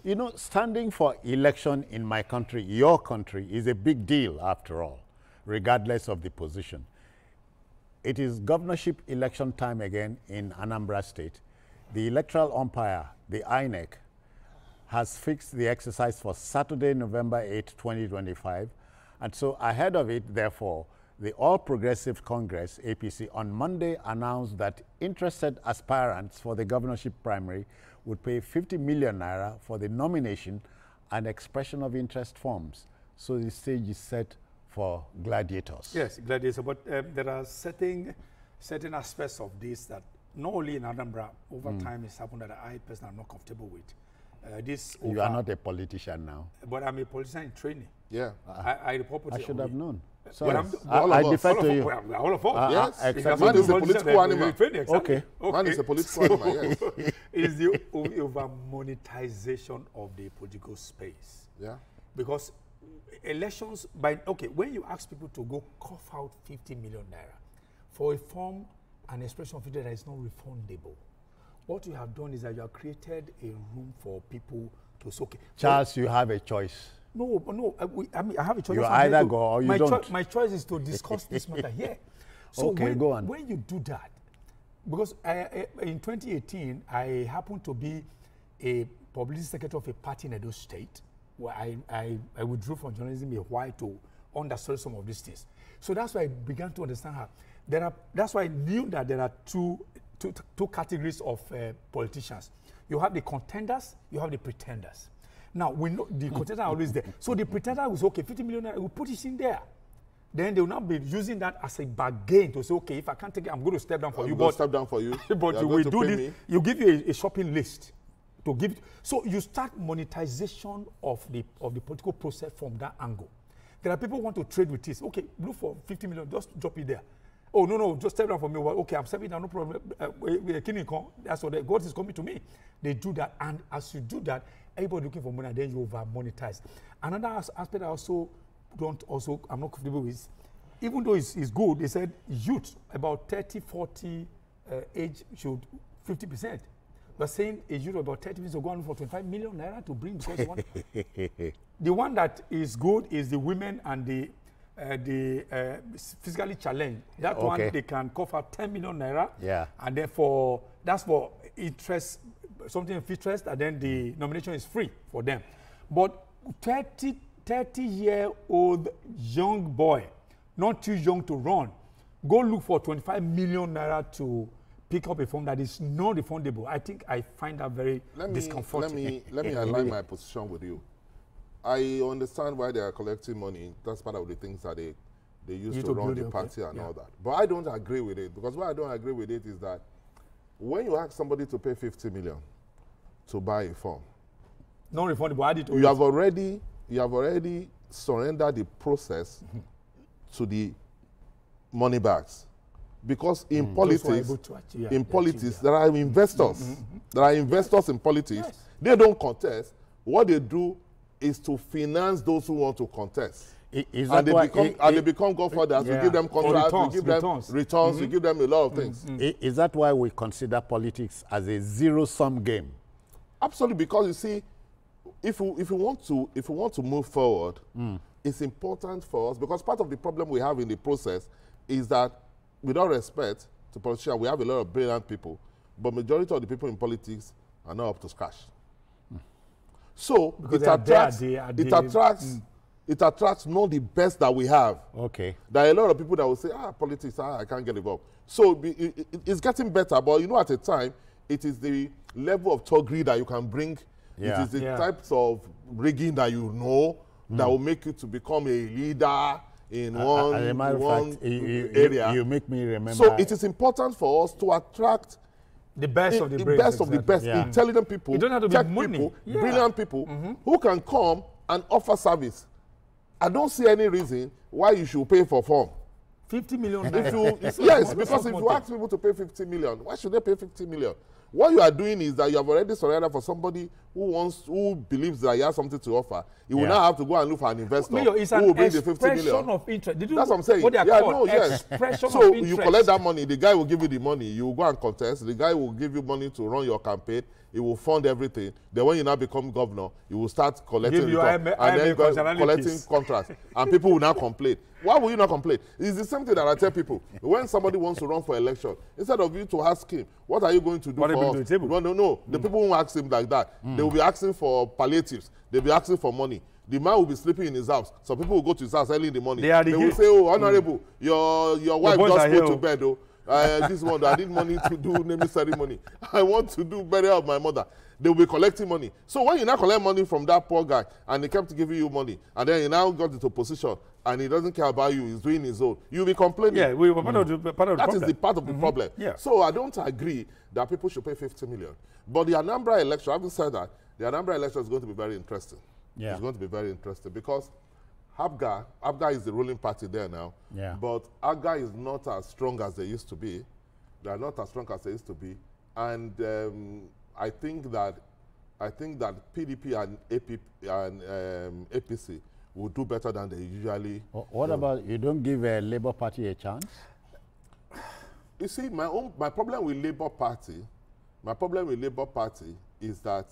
You know, standing for election in my country, your country, is a big deal after all, regardless of the position. It is governorship election time again in Anambra State. The electoral umpire, the INEC, has fixed the exercise for Saturday, November 8, 2025. And so ahead of it, therefore, the All Progressive Congress, APC, on Monday announced that interested aspirants for the governorship primary would pay 50 million naira for the nomination and expression of interest forms. So the stage is set for gladiators. Yes, gladiators, but there are certain aspects of this that not only in Anambra, over time it's happened that I personally am not comfortable with. You are not a politician now. But I'm a politician in training. Yeah. I should have known. Sorry. I defer to you. All of us. Yes. Man is a political animal. Exactly. Okay. Man is a political animal, yes. It is the over-monetization of the political space. Yeah. Because elections, when you ask people to go cough out 50 million naira for a form and expression of it that is not refundable, what you have done is that you have created a room for people to say, okay. Charles, you have a choice. No, I have a choice. You either go or you don't. My choice is to discuss this matter here. So okay, go on. When you do that, because in 2018, I happened to be a publicity secretary of a party in Edo State, where I withdrew from journalism a while to understand some of these things. So that's why I began to understand how that's why I knew that there are two categories of politicians. You have the contenders, you have the pretenders. Now, we know the contenders are always there. So the pretender was, okay, 50 million, we put it in there. Then they will not be using that as a bargain to say, okay, if I can't take it, I'm going to step down for you. But step down for you. But you will do this. You give you a shopping list to give. So you start monetization of the political process from that angle. There are people who want to trade with this. Okay, look for 50 million, just drop it there. Oh, no, just step down for me. Well, okay, I'm stepping down, no problem. That's what God is coming to me. They do that. And as you do that, everybody looking for money, then you over monetize. Another aspect I'm not comfortable with, even though it's good, they said youth, about 30, 40 age should 50%. We're saying a youth about 30 will go on for 25 million naira to bring, because the one that is good is the women and the physically challenged. That one they can cover 10 million naira. Yeah. And then that's for interest, something of interest, and then the nomination is free for them. But 30-year-old young boy, not too young to run, go look for 25 million naira to pick up a form that is not refundable. I think I find that very discomforting. Let me align my position with you. I understand why they are collecting money. That's part of the things that they use to run the party and all that. But I don't agree with it, because why I don't agree with it is that when you ask somebody to pay 50 million to buy a form, non-refundable, you have already surrendered the process to the money bags. Because in politics, there are investors. There are investors in politics. Yes. They don't contest. What they do is to finance those who want to contest. They become godfathers. We give them contracts, we give them returns, we give them a lot of things. Is that why we consider politics as a zero-sum game? Absolutely, because you see, if we want to move forward, it's important for us, because part of the problem we have in the process is that, with all respect to politicians, we have a lot of brilliant people, but majority of the people in politics are not up to scratch. So it attracts not the best that we have. Okay. There are a lot of people that will say, politics, I can't get involved. So it's getting better, but at a time, it is the level of thuggery that you can bring. Yeah. It is the types of rigging that that will make you to become a leader in one area. You make me remember. So it is important for us to attract the best of the best, intelligent people, you don't have to tech be money. people, brilliant people who can come and offer service. I don't see any reason why you should pay for form. 50 million. Yes, because if you ask people to pay 50 million, why should they pay 50 million? What you are doing is that you have already surrendered for somebody who believes that he has something to offer. He will now have to go and look for an investor who will bring the 50 million. Of interest. That's what I'm saying. What they are called? Yes. Expression so of interest. You collect that money. The guy will give you the money. You will go and contest. The guy will give you money to run your campaign. He will fund everything. Then when you now become governor, you will start collecting collecting contracts. And people will now complain. Why will you not complain? It's the same thing that I tell people. When somebody wants to run for election, instead of you to ask him, what are you going to do for us? No. The people won't ask him like that. They will be asking for palliatives. They'll be asking for money. The man will be sleeping in his house. Some people will go to his house early in the morning. They will say, oh, Honorable, your wife just go to bed, oh. This one, I need money to do naming ceremony. I want to do burial of my mother. They will be collecting money. So when you now collect money from that poor guy, and he kept giving you money, and then he now got into position, and he doesn't care about you, he's doing his own, you'll be complaining. Yeah, we were part of the problem. That is the part of the problem. Yeah. So I don't agree that people should pay 50 million. But the Anambra election, having said that, the Anambra election is going to be very interesting. Yeah. It's going to be very interesting because Abga is the ruling party there now. Yeah. But Abga is not as strong as they used to be. They are not as strong as they used to be. And I think that PDP and APC will do better than they usually What about you don't give a Labour Party a chance? You see, my problem with Labour Party is that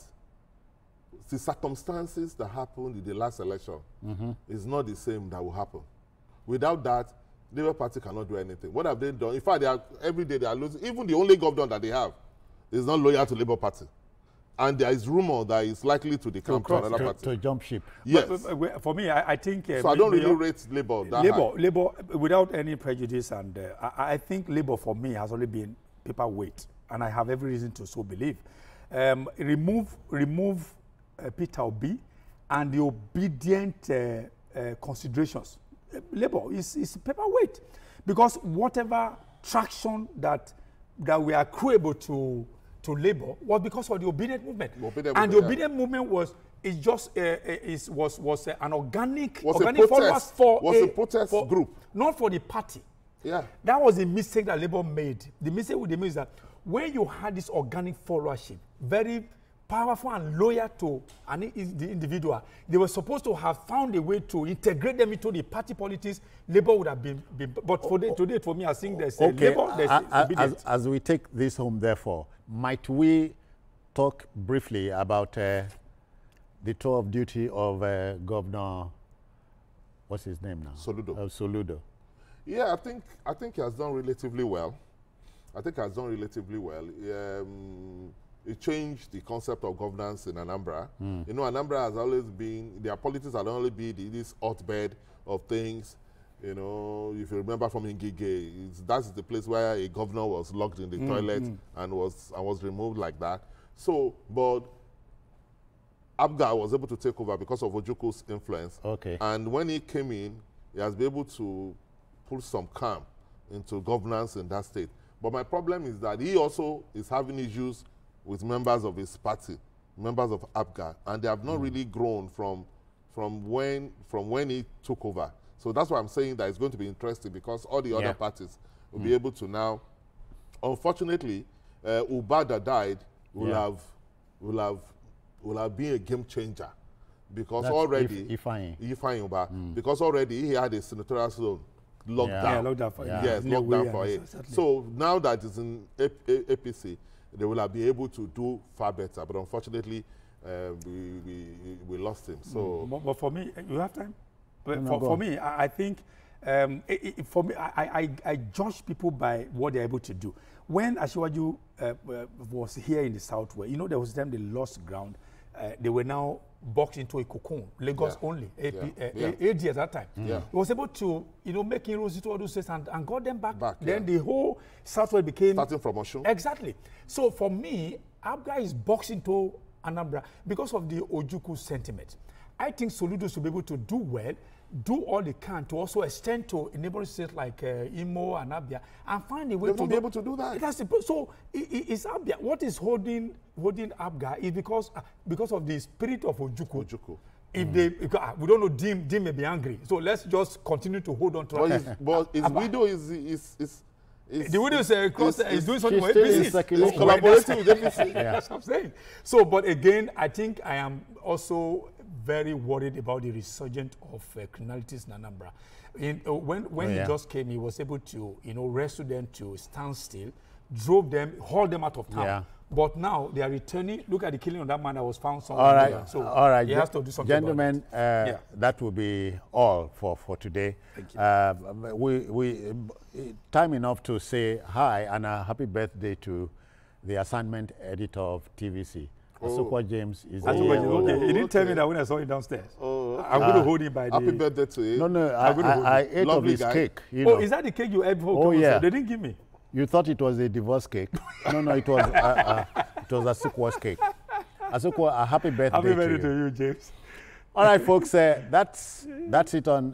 the circumstances that happened in the last election is not the same that will happen. Without that, Labour Party cannot do anything. What have they done? In fact, every day they are losing. Even the only governor that they have is not loyal to Labour Party. And there is rumor that it's likely to decamp to another party. To jump ship. Yes. But for me, I think... so I don't really rate Labour that Labour, without any prejudice, and I think Labour for me has only been paperweight. And I have every reason to so believe. Remove Peter Obi and the obedient considerations. Labour is paperweight, because whatever traction that we are able to Labour was because of the obedient movement. The obedient movement was an organic followers for a protest group, not for the party. Yeah, that was the mistake that Labour made. The mistake with them is that when you had this organic followership, very powerful and loyal to the individual, they were supposed to have found a way to integrate them into the party politics. Labour would have been but today, for me, I think there's Labour, there's as we take this home, therefore, might we talk briefly about the tour of duty of Governor, what's his name now? Soludo. Yeah, I think he has done relatively well. It changed the concept of governance in Anambra. You know, Anambra has always been, their politics has only been this hotbed of things. You know, if you remember from Ngige, that's the place where a governor was locked in the toilet and was removed like that. So, but Abga was able to take over because of Ojuku's influence. Okay. And when he came in, he has been able to put some calm into governance in that state. But my problem is that he also is having issues with members of his party, members of Abga, and they have not really grown from when he took over. So that's why I'm saying that it's going to be interesting, because all the other parties will be able to now. Unfortunately, Ubada died will have been a game changer, because that's already Ifeanyi Uba, because already he had a senatorial zone locked down. Locked down for locked down for it. Exactly. So now that it's in APC, they will be able to do far better. But unfortunately, we lost him. So, but for me, you have time. But for me, I think for me, I judge people by what they're able to do. When Asiwaju was here in the Southwest, you know, there was them they lost ground. They were now boxed into a cocoon, Lagos only, AD at that time. He was able to, you know, make inroads into all those states and got them back. Then the whole Southwest became... starting from Osun. Exactly. So for me, Abga is boxed into Anambra because of the Ojuku sentiment. I think Soludo should be able to do well, do all they can to also extend to neighboring states like Imo and Abia, and find a way to be able to do that. So it's Abia. What is holding Abga is because of the spirit of Ojuku. If we don't know, Dim may be angry. So let's just continue to hold on to but his widow is The widow is doing something for APC. It's collaborating with APC. That's what I'm saying. So, but again, I think I am also very worried about the resurgence of criminalities in Anambra. When he just came, he was able to, rescue them to stand still, drove them, hauled them out of town. Yeah. But now they are returning. Look at the killing of that man that was found somewhere. All right. So all right. He has to do something. Gentlemen, that will be all for today. Thank you. Time enough to say hi and a happy birthday to the assignment editor of TVC. Asokwa James is here. Okay. He didn't tell me that when I saw him downstairs. I'm going to hold him by the... Happy birthday to you. No, I ate of his cake. Is that the cake you ate before? Yeah. They didn't give me. You thought it was a divorce cake? No, it was Asokwa's cake. Asokwa, a happy birthday to you, James. All right, folks, that's it on